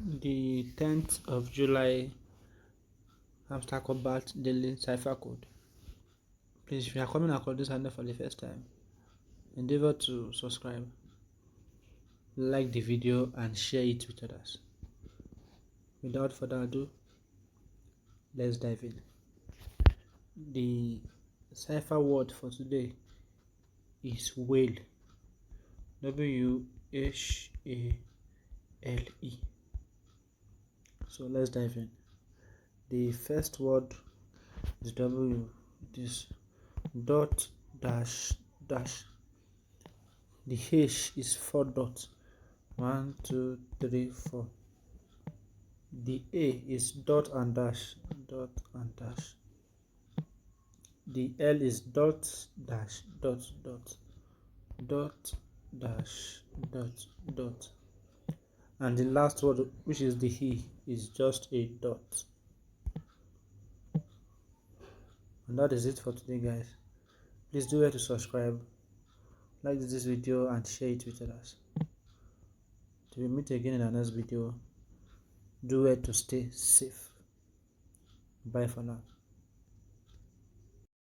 The 10th of July Hamster Kombat daily cipher code. Please, if you are coming across this handle for the first time, endeavor to subscribe, like the video, and share it with others. Without further ado, let's dive in. The cipher word for today is whale. W-H-A-L-E. So let's dive in. The first word is W. It is dot dash dash. The H is 4 dots. 1, 2, 3, 4. The A is dot and dash, dot and dash. The L is dot dash dot dot, dot dash dot dot. And the last word, which is the E, is just a dot. And that is it for today, guys. Please do well to subscribe, like this video, and share it with others. Till we meet again in our next video, do well to stay safe. Bye for now.